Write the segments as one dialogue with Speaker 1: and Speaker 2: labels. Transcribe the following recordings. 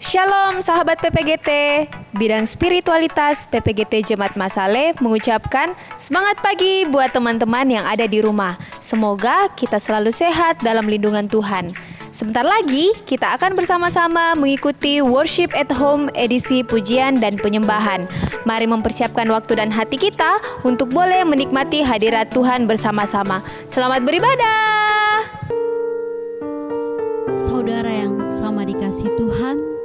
Speaker 1: Shalom sahabat PPGT, bidang spiritualitas PPGT Jemaat Masale mengucapkan semangat pagi buat teman-teman yang ada di rumah. Semoga kita selalu sehat dalam lindungan Tuhan. Sebentar lagi kita akan bersama-sama mengikuti Worship at Home edisi pujian dan penyembahan. Mari mempersiapkan waktu dan hati kita untuk boleh menikmati hadirat Tuhan bersama-sama. Selamat beribadah.
Speaker 2: Saudara yang sama dikasihi Tuhan,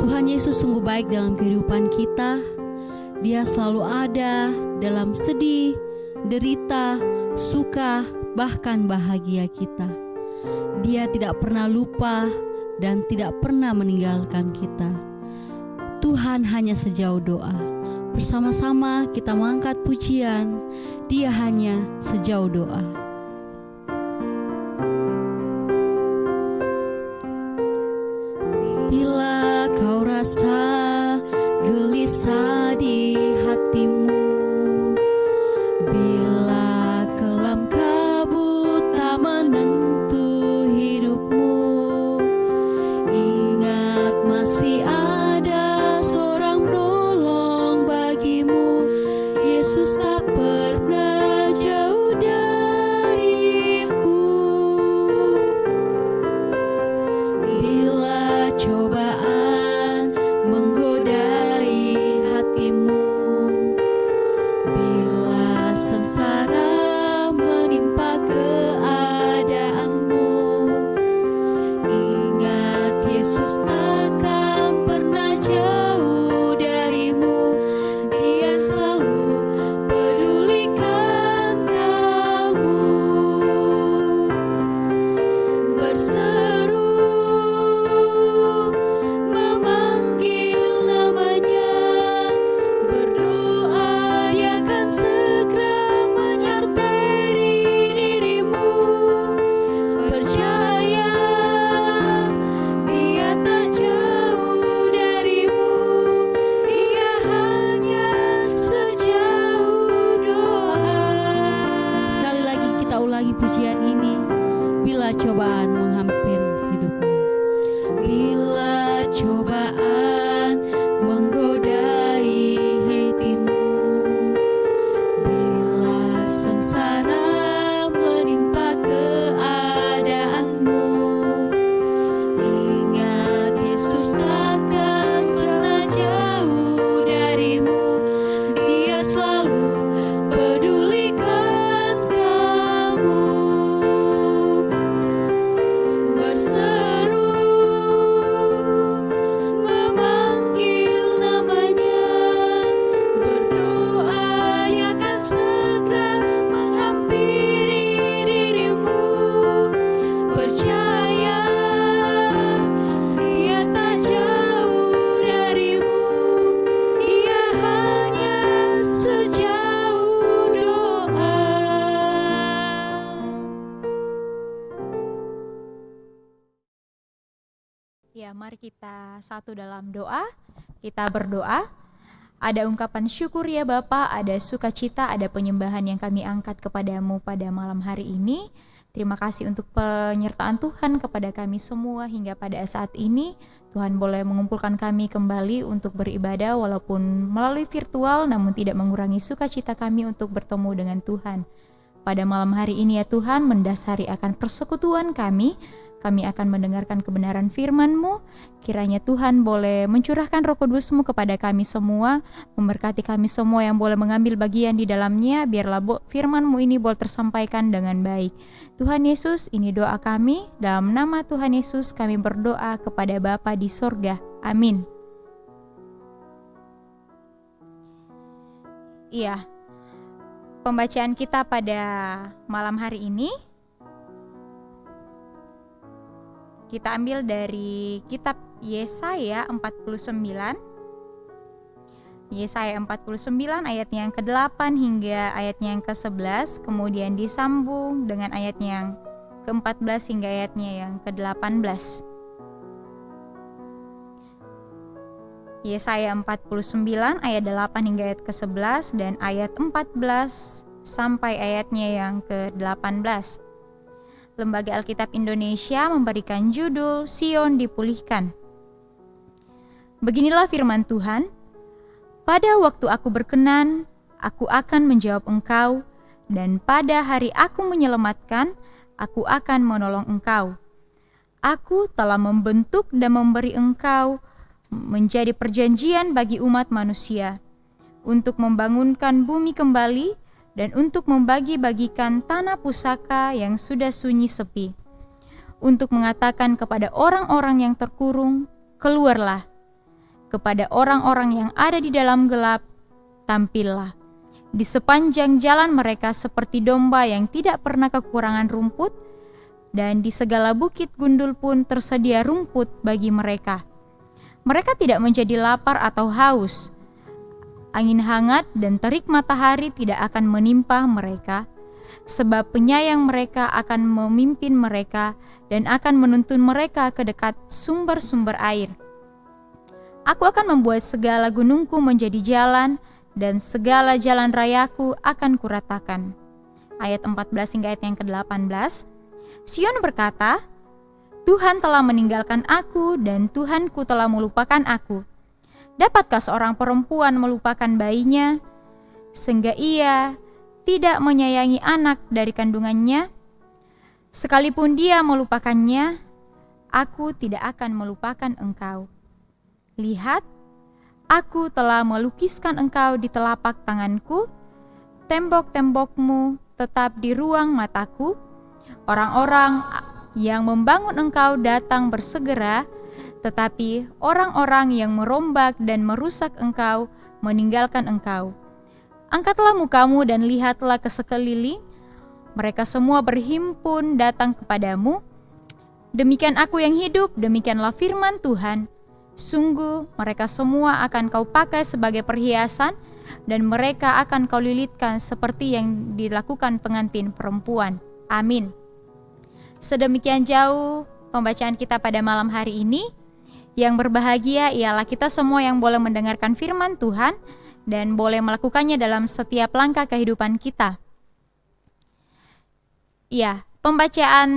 Speaker 2: Tuhan Yesus sungguh baik dalam kehidupan kita. Dia selalu ada dalam sedih, derita, suka, bahkan bahagia kita. Dia tidak pernah lupa dan tidak pernah meninggalkan kita. Tuhan hanya sejauh doa. Bersama-sama kita mengangkat pujian. Dia hanya sejauh doa. Bila kau rasa gelisah di hatimu, bila kelam kabut tak menentu hidupmu, ingat masih ada seorang penolong bagimu. Yesus tak pernah jauh darimu. Bila cobaan menggodai hatimu, bila sengsara menimpa keadaanmu, ingat Yesus takkan pernah jauh darimu. Dia selalu pedulikan kamu. Berseru memanggil namanya, berdoa dia akan segera menyertai dirimu. Percaya dia tak jauh darimu, dia hanya sejauh doa. Sekali lagi kita ulangi pujian ini. Bila cobaan menghampiri hidupmu, bila cobaan menggodai hatimu, bila sengsara menimpa keadaanmu, ingat Yesus takkan pernah jauh darimu. Dia selalu pedulikan kamu. Berseru memanggil namanya, berdoa dia akan segera menghampiri dirimu. Percaya dia tak jauh darimu, dia hanya sejauh doa.
Speaker 3: Ya, mari kita satu dalam doa. Kita berdoa. Ada ungkapan syukur ya Bapa, ada sukacita, ada penyembahan yang kami angkat kepadamu pada malam hari ini. Terima kasih untuk penyertaan Tuhan kepada kami semua hingga pada saat ini. Tuhan boleh mengumpulkan kami kembali untuk beribadah walaupun melalui virtual, namun tidak mengurangi sukacita kami untuk bertemu dengan Tuhan. Pada malam hari ini ya Tuhan, mendasari akan persekutuan kami akan mendengarkan kebenaran firman-Mu. Kiranya Tuhan boleh mencurahkan Roh Kudus-Mu kepada kami semua, memberkati kami semua yang boleh mengambil bagian di dalamnya, biarlah firman-Mu ini boleh tersampaikan dengan baik. Tuhan Yesus, ini doa kami, dalam nama Tuhan Yesus kami berdoa kepada Bapa di sorga. Amin. Iya, pembacaan kita pada malam hari ini kita ambil dari kitab Yesaya 49. Yesaya 49 ayatnya yang ke-8 hingga ayatnya yang ke-11, kemudian disambung dengan ayatnya yang ke-14 hingga ayatnya yang ke-18. Yesaya 49 ayat 8 hingga ayat ke-11 dan ayat 14 sampai ayatnya yang ke-18. Lembaga Alkitab Indonesia memberikan judul Sion Dipulihkan. Beginilah firman Tuhan, pada waktu aku berkenan, aku akan menjawab engkau, dan pada hari aku menyelamatkan, aku akan menolong engkau. Aku telah membentuk dan memberi engkau menjadi perjanjian bagi umat manusia, untuk membangunkan bumi kembali dan untuk membagi-bagikan tanah pusaka yang sudah sunyi sepi, untuk mengatakan kepada orang-orang yang terkurung, keluarlah, kepada orang-orang yang ada di dalam gelap, tampillah. Di sepanjang jalan mereka seperti domba yang tidak pernah kekurangan rumput, dan di segala bukit gundul pun tersedia rumput bagi mereka. Mereka tidak menjadi lapar atau haus. Angin hangat dan terik matahari tidak akan menimpa mereka, sebab penyayang mereka akan memimpin mereka dan akan menuntun mereka ke dekat sumber-sumber air. Aku akan membuat segala gunungku menjadi jalan, dan segala jalan rayaku akan kuratakan. Ayat 14 hingga ayat yang ke-18. Sion berkata, Tuhan telah meninggalkan aku dan Tuhanku telah melupakan aku. Dapatkah seorang perempuan melupakan bayinya, sehingga ia tidak menyayangi anak dari kandungannya? Sekalipun dia melupakannya, aku tidak akan melupakan engkau. Lihat, aku telah melukiskan engkau di telapak tanganku, tembok-tembokmu tetap di ruang mataku. Orang-orang yang membangun engkau datang bersegera, tetapi orang-orang yang merombak dan merusak engkau meninggalkan engkau. Angkatlah mukamu dan lihatlah ke sekeliling, mereka semua berhimpun datang kepadamu. Demikian aku yang hidup, demikianlah firman Tuhan. Sungguh mereka semua akan kau pakai sebagai perhiasan, dan mereka akan kau lilitkan seperti yang dilakukan pengantin perempuan. Amin. Sedemikian jauh pembacaan kita pada malam hari ini. Yang berbahagia ialah kita semua yang boleh mendengarkan firman Tuhan dan boleh melakukannya dalam setiap langkah kehidupan kita. Ya, pembacaan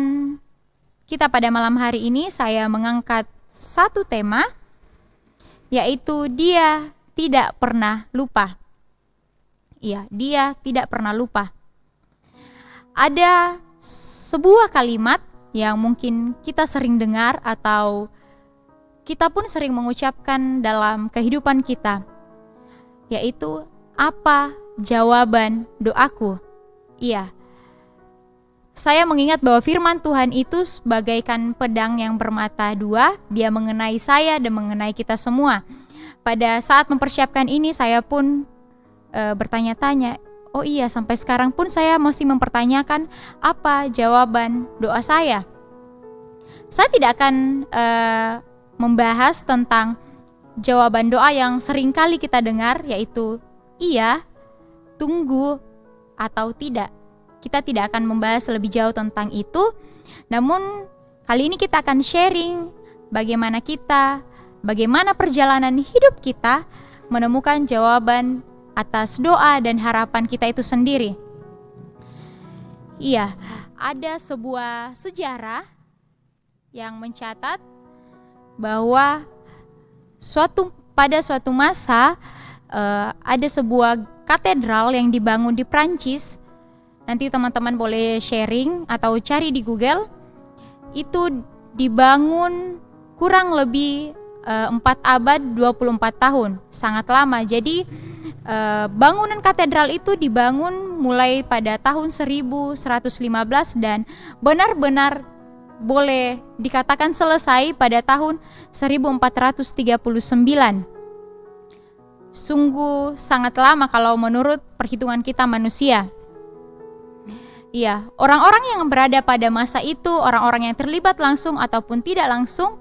Speaker 3: kita pada malam hari ini saya mengangkat satu tema, yaitu dia tidak pernah lupa. Iya, dia tidak pernah lupa. Ada sebuah kalimat yang mungkin kita sering dengar atau kita pun sering mengucapkan dalam kehidupan kita, yaitu apa jawaban doaku? Iya, saya mengingat bahwa firman Tuhan itu bagaikan pedang yang bermata dua, dia mengenai saya dan mengenai kita semua. Pada saat mempersiapkan ini saya pun bertanya-tanya, oh iya, sampai sekarang pun saya masih mempertanyakan apa jawaban doa saya. Saya tidak akan membahas tentang jawaban doa yang sering kali kita dengar, yaitu iya, tunggu, atau tidak. Kita tidak akan membahas lebih jauh tentang itu. Namun kali ini kita akan sharing bagaimana perjalanan hidup kita menemukan jawaban atas doa dan harapan kita itu sendiri. Iya, ada sebuah sejarah yang mencatat bahwa pada suatu masa ada sebuah katedral yang dibangun di Prancis. Nanti teman-teman boleh sharing atau cari di Google. Itu dibangun kurang lebih 4 abad 24 tahun, sangat lama. Jadi bangunan katedral itu dibangun mulai pada tahun 1115 dan benar-benar boleh dikatakan selesai pada tahun 1439. Sungguh sangat lama kalau menurut perhitungan kita manusia. Iya, orang-orang yang berada pada masa itu, orang-orang yang terlibat langsung ataupun tidak langsung,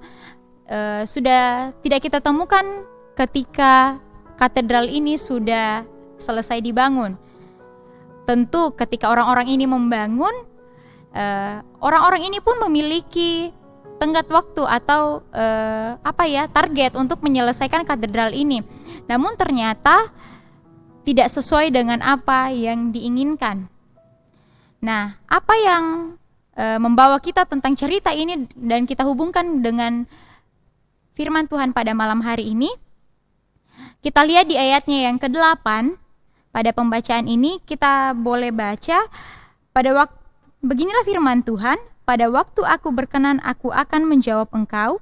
Speaker 3: sudah tidak kita temukan ketika katedral ini sudah selesai dibangun. Tentu ketika orang-orang ini membangun, orang-orang ini pun memiliki tenggat waktu atau target untuk menyelesaikan katedral ini. Namun ternyata tidak sesuai dengan apa yang diinginkan. Nah, apa yang membawa kita tentang cerita ini dan kita hubungkan dengan firman Tuhan pada malam hari ini. Kita lihat di ayatnya yang ke-8. Pada pembacaan ini kita boleh baca, beginilah firman Tuhan, pada waktu aku berkenan aku akan menjawab engkau,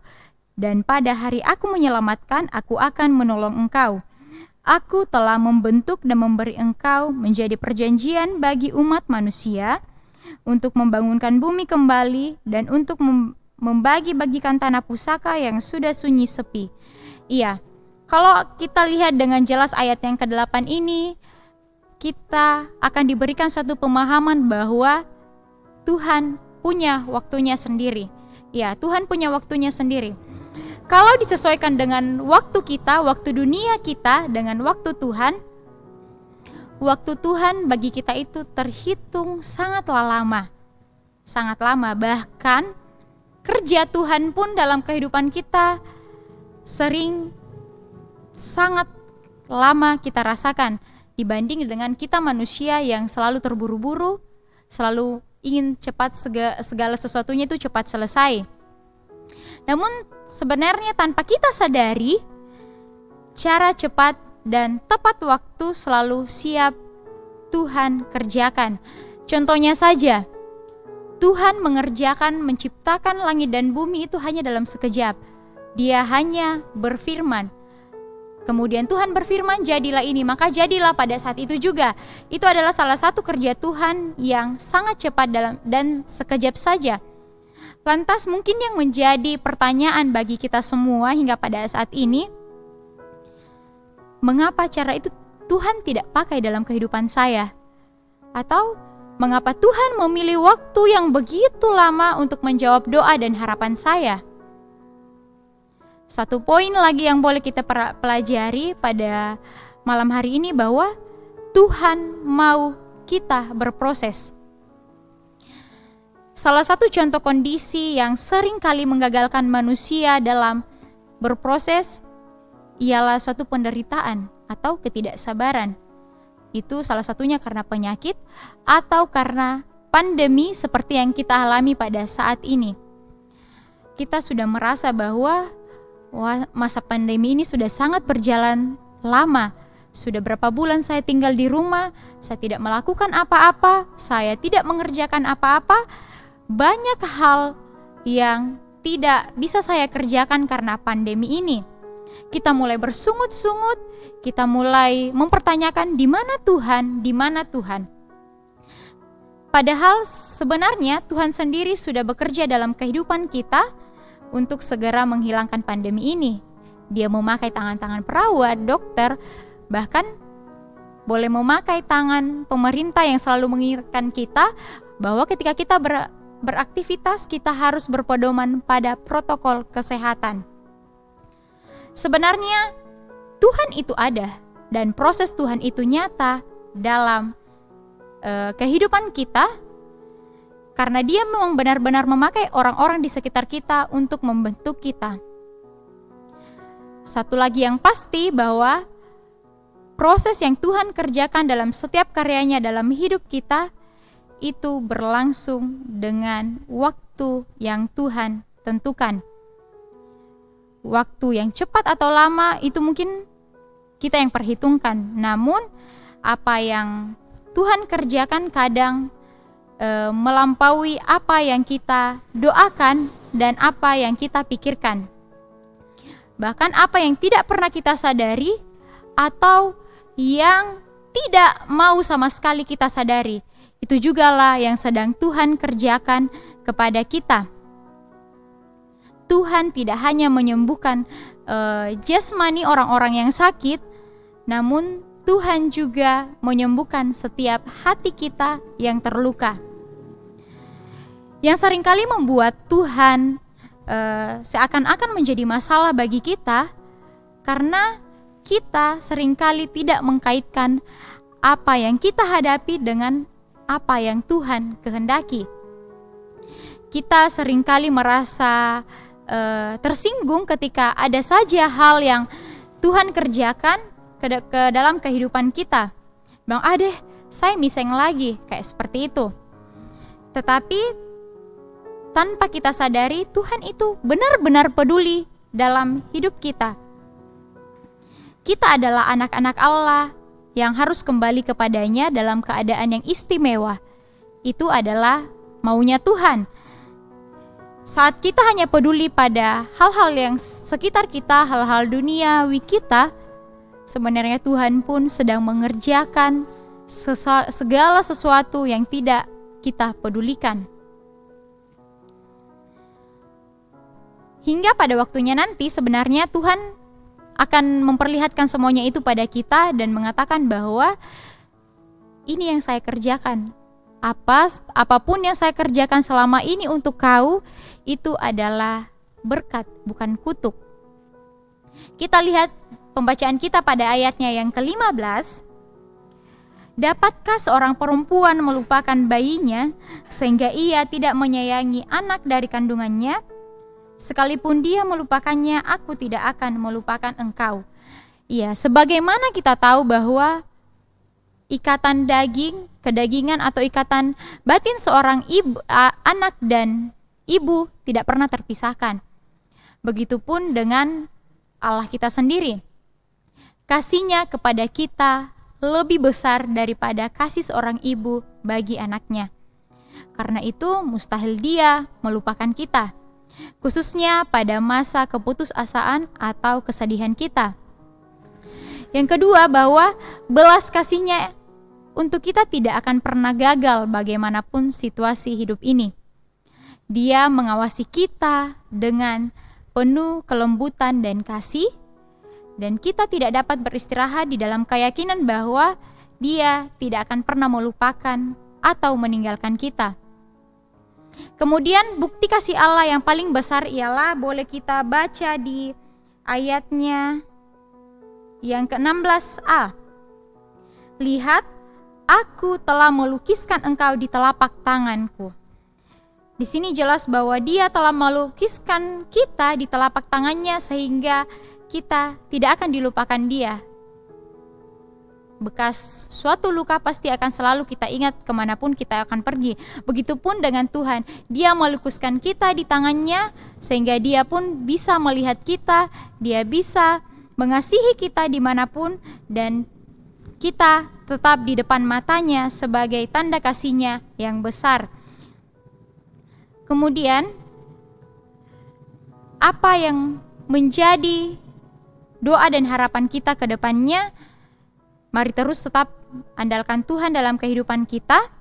Speaker 3: dan pada hari aku menyelamatkan aku akan menolong engkau. Aku telah membentuk dan memberi engkau menjadi perjanjian bagi umat manusia, untuk membangunkan bumi kembali dan untuk membagi-bagikan tanah pusaka yang sudah sunyi sepi. Iya, kalau kita lihat dengan jelas ayat yang ke-8 ini, kita akan diberikan suatu pemahaman bahwa Tuhan punya waktunya sendiri. Ya, Tuhan punya waktunya sendiri. Kalau disesuaikan dengan waktu kita, waktu dunia kita dengan waktu Tuhan bagi kita itu terhitung sangatlah lama. Sangat lama, bahkan kerja Tuhan pun dalam kehidupan kita sering sangat lama kita rasakan dibanding dengan kita manusia yang selalu terburu-buru, selalu ingin cepat segala sesuatunya itu cepat selesai. Namun sebenarnya tanpa kita sadari, cara cepat dan tepat waktu selalu siap Tuhan kerjakan. Contohnya saja, Tuhan mengerjakan menciptakan langit dan bumi itu hanya dalam sekejap. Dia hanya berfirman. Kemudian Tuhan berfirman, jadilah ini, maka jadilah pada saat itu juga. Itu adalah salah satu kerja Tuhan yang sangat cepat dan sekejap saja. Lantas mungkin yang menjadi pertanyaan bagi kita semua hingga pada saat ini, mengapa cara itu Tuhan tidak pakai dalam kehidupan saya? Atau mengapa Tuhan memilih waktu yang begitu lama untuk menjawab doa dan harapan saya? Satu poin lagi yang boleh kita pelajari pada malam hari ini bahwa Tuhan mau kita berproses. Salah satu contoh kondisi yang sering kali menggagalkan manusia dalam berproses ialah suatu penderitaan atau ketidaksabaran. Itu salah satunya karena penyakit atau karena pandemi seperti yang kita alami pada saat ini. Kita sudah merasa bahwa masa pandemi ini sudah sangat berjalan lama. Sudah berapa bulan saya tinggal di rumah, saya tidak melakukan apa-apa, saya tidak mengerjakan apa-apa. Banyak hal yang tidak bisa saya kerjakan karena pandemi ini. Kita mulai bersungut-sungut, kita mulai mempertanyakan di mana Tuhan, di mana Tuhan. Padahal sebenarnya Tuhan sendiri sudah bekerja dalam kehidupan kita untuk segera menghilangkan pandemi ini. Dia memakai tangan-tangan perawat, dokter, bahkan boleh memakai tangan pemerintah yang selalu mengingatkan kita bahwa ketika kita beraktivitas kita harus berpedoman pada protokol kesehatan. Sebenarnya Tuhan itu ada dan proses Tuhan itu nyata dalam kehidupan kita. Karena dia memang benar-benar memakai orang-orang di sekitar kita untuk membentuk kita. Satu lagi yang pasti bahwa proses yang Tuhan kerjakan dalam setiap karyanya dalam hidup kita itu berlangsung dengan waktu yang Tuhan tentukan. Waktu yang cepat atau lama itu mungkin kita yang perhitungkan. Namun apa yang Tuhan kerjakan kadang melampaui apa yang kita doakan dan apa yang kita pikirkan. Bahkan apa yang tidak pernah kita sadari atau yang tidak mau sama sekali kita sadari, itu jugalah yang sedang Tuhan kerjakan kepada kita. Tuhan tidak hanya menyembuhkan jasmani orang-orang yang sakit, namun Tuhan juga menyembuhkan setiap hati kita yang terluka. Yang seringkali membuat Tuhan seakan-akan menjadi masalah bagi kita karena kita seringkali tidak mengkaitkan apa yang kita hadapi dengan apa yang Tuhan kehendaki. Kita seringkali merasa tersinggung ketika ada saja hal yang Tuhan kerjakan ke dalam kehidupan kita. Bang, saya miseng lagi, kayak seperti itu. Tetapi tanpa kita sadari, Tuhan itu benar-benar peduli dalam hidup kita. Kita adalah anak-anak Allah yang harus kembali kepadanya dalam keadaan yang istimewa. Itu adalah maunya Tuhan. Saat kita hanya peduli pada hal-hal yang sekitar kita, hal-hal duniawi kita, sebenarnya Tuhan pun sedang mengerjakan segala sesuatu yang tidak kita pedulikan. Hingga pada waktunya nanti sebenarnya Tuhan akan memperlihatkan semuanya itu pada kita dan mengatakan bahwa ini yang saya kerjakan. Apapun yang saya kerjakan selama ini untuk kau, itu adalah berkat, bukan kutuk. Kita lihat pembacaan kita pada ayatnya yang ke-15. Dapatkah seorang perempuan melupakan bayinya sehingga ia tidak menyayangi anak dari kandungannya? Sekalipun dia melupakannya, aku tidak akan melupakan engkau. Ya, sebagaimana kita tahu bahwa ikatan daging, kedagingan atau ikatan batin seorang anak dan ibu tidak pernah terpisahkan. Begitupun dengan Allah kita sendiri. Kasihnya kepada kita lebih besar daripada kasih seorang ibu bagi anaknya. Karena itu mustahil dia melupakan kita, khususnya pada masa keputusasaan atau kesedihan kita. Yang kedua, bahwa belas kasihnya untuk kita tidak akan pernah gagal bagaimanapun situasi hidup ini. Dia mengawasi kita dengan penuh kelembutan dan kasih, dan kita tidak dapat beristirahat di dalam keyakinan bahwa Dia tidak akan pernah melupakan atau meninggalkan kita. Kemudian bukti kasih Allah yang paling besar ialah boleh kita baca di ayatnya yang ke-16a. Lihat, aku telah melukiskan engkau di telapak tanganku. Di sini jelas bahwa Dia telah melukiskan kita di telapak tangannya sehingga kita tidak akan dilupakan Dia. Bekas suatu luka pasti akan selalu kita ingat kemanapun kita akan pergi. Begitupun dengan Tuhan, Dia melukiskan kita di tangannya sehingga Dia pun bisa melihat kita, Dia bisa mengasihi kita dimanapun, dan kita tetap di depan matanya sebagai tanda kasihnya yang besar. Kemudian, apa yang menjadi doa dan harapan kita ke depannya? Mari terus tetap andalkan Tuhan dalam kehidupan kita.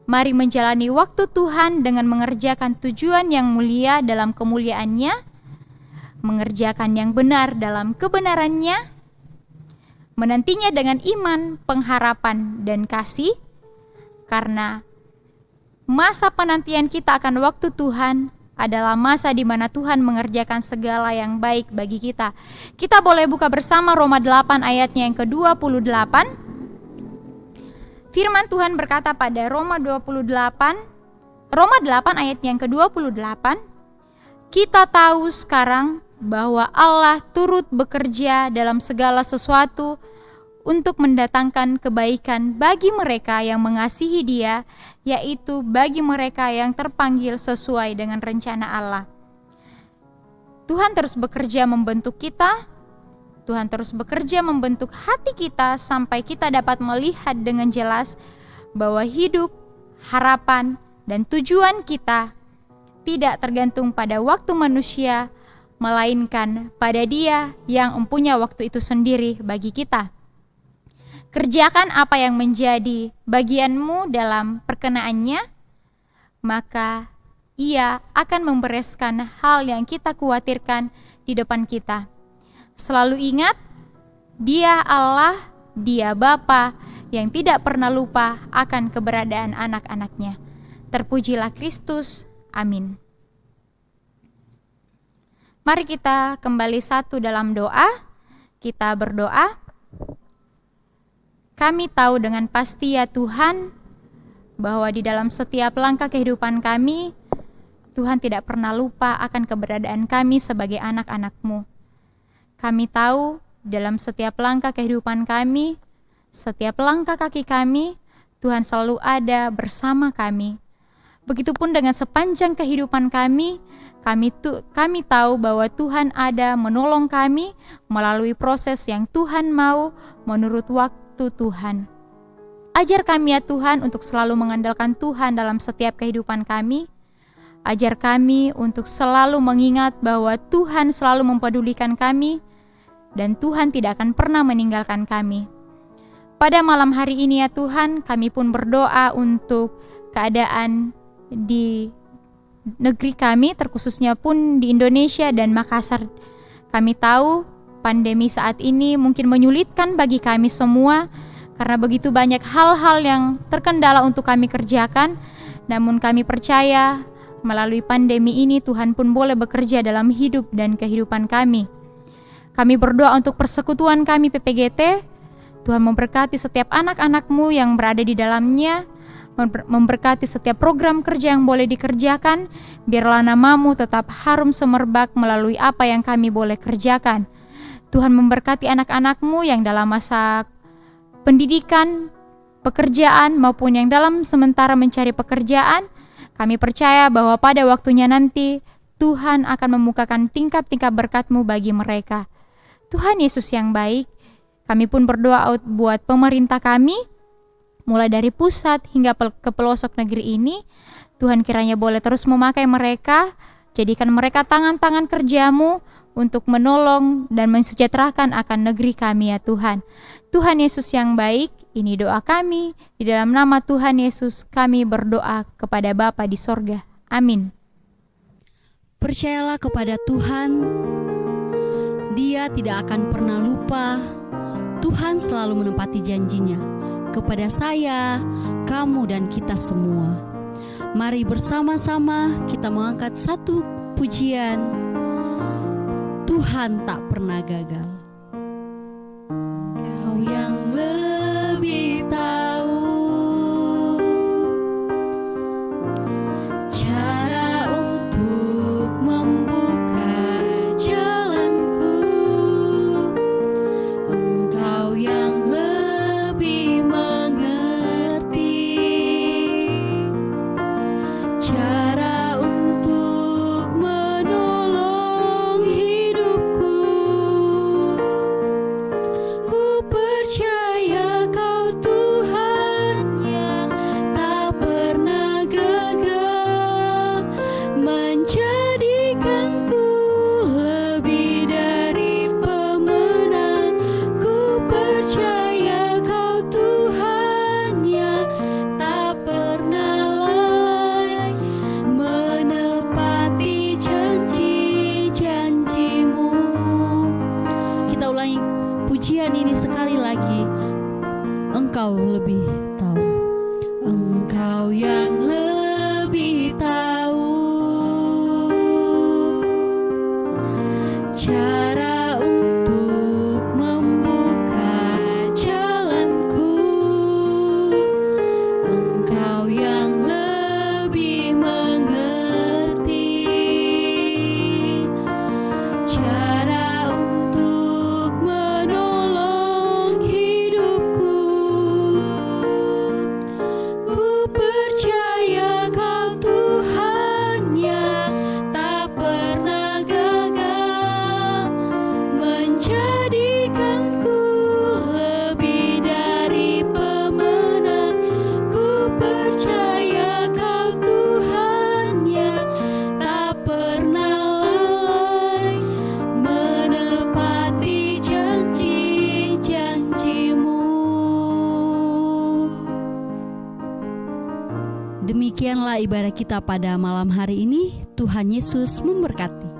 Speaker 3: Mari menjalani waktu Tuhan dengan mengerjakan tujuan yang mulia dalam kemuliaannya, mengerjakan yang benar dalam kebenarannya, menantinya dengan iman, pengharapan, dan kasih, karena masa penantian kita akan waktu Tuhan adalah masa di mana Tuhan mengerjakan segala yang baik bagi kita. Kita boleh buka bersama Roma 8 ayatnya yang ke-28. Firman Tuhan berkata pada Roma 8 ayatnya yang ke-28, kita tahu sekarang bahwa Allah turut bekerja dalam segala sesuatu untuk mendatangkan kebaikan bagi mereka yang mengasihi Dia, yaitu bagi mereka yang terpanggil sesuai dengan rencana Allah. Tuhan terus bekerja membentuk kita, Tuhan terus bekerja membentuk hati kita sampai kita dapat melihat dengan jelas bahwa hidup, harapan, dan tujuan kita tidak tergantung pada waktu manusia, melainkan pada Dia yang mempunyai waktu itu sendiri bagi kita. Kerjakan apa yang menjadi bagianmu dalam perkenaannya, maka Ia akan membereskan hal yang kita khawatirkan di depan kita. Selalu ingat, Dia Allah, Dia Bapa yang tidak pernah lupa akan keberadaan anak-anaknya. Terpujilah Kristus. Amin. Mari kita kembali satu dalam doa. Kita berdoa. Kami tahu dengan pasti ya Tuhan, bahwa di dalam setiap langkah kehidupan kami, Tuhan tidak pernah lupa akan keberadaan kami sebagai anak-anak-Mu. Kami tahu dalam setiap langkah kehidupan kami, setiap langkah kaki kami, Tuhan selalu ada bersama kami. Begitupun dengan sepanjang kehidupan kami tahu bahwa Tuhan ada menolong kami melalui proses yang Tuhan mau menurut waktu Tuhan. Ajar kami ya Tuhan untuk selalu mengandalkan Tuhan dalam setiap kehidupan kami. Ajar kami untuk selalu mengingat bahwa Tuhan selalu mempedulikan kami dan Tuhan tidak akan pernah meninggalkan kami. Pada malam hari ini ya Tuhan, kami pun berdoa untuk keadaan di negeri kami, terkhususnya pun di Indonesia dan Makassar. Kami tahu pandemi saat ini mungkin menyulitkan bagi kami semua karena begitu banyak hal-hal yang terkendala untuk kami kerjakan. Namun kami percaya melalui pandemi ini Tuhan pun boleh bekerja dalam hidup dan kehidupan kami. Kami berdoa untuk persekutuan kami PPGT. Tuhan memberkati setiap anak-anak-Mu yang berada di dalamnya, memberkati setiap program kerja yang boleh dikerjakan, biarlah nama-Mu tetap harum semerbak melalui apa yang kami boleh kerjakan. Tuhan memberkati anak-anak-Mu yang dalam masa pendidikan, pekerjaan, maupun yang dalam sementara mencari pekerjaan. Kami percaya bahwa pada waktunya nanti, Tuhan akan membukakan tingkap-tingkap berkat-Mu bagi mereka. Tuhan Yesus yang baik, kami pun berdoa buat pemerintah kami, mulai dari pusat hingga ke pelosok negeri ini. Tuhan kiranya boleh terus memakai mereka, jadikan mereka tangan-tangan kerja-Mu untuk menolong dan mensejahterakan akan negeri kami ya Tuhan. Tuhan Yesus yang baik, ini doa kami. Di dalam nama Tuhan Yesus kami berdoa kepada Bapa di sorga. Amin.
Speaker 2: Percayalah kepada Tuhan, Dia tidak akan pernah lupa. Tuhan selalu menepati janjinya kepada saya, kamu, dan kita semua. Mari bersama-sama kita mengangkat satu pujian. Tuhan tak pernah gagal. Kau yang lebih tahu cara untuk membuka jalanku. Engkau yang lebih mengerti cara untuk menolong hidupku. Ku percaya Kau Tuhan yang tak pernah gagal, menjadikanku lebih dari pemenang. Ku percaya Kau Tuhan yang tak pernah lalai, menepati janji-janji-Mu. Kita ulangi pujian ini sekali lagi. Engkau lebih tahu. Engkau yang lebih tahu cara untuk membuka jalanku. Engkau yang lebih mengerti cara untuk menolong hidupku. Ku percaya Kau Tuhan yang tak pernah gagal, menjadikanku lebih dari pemenang. Ku percaya Kau Tuhan yang tak pernah lalai, menepati janji-janji-Mu. Demikianlah ibadah kita pada malam hari ini. Tuhan Yesus memberkati.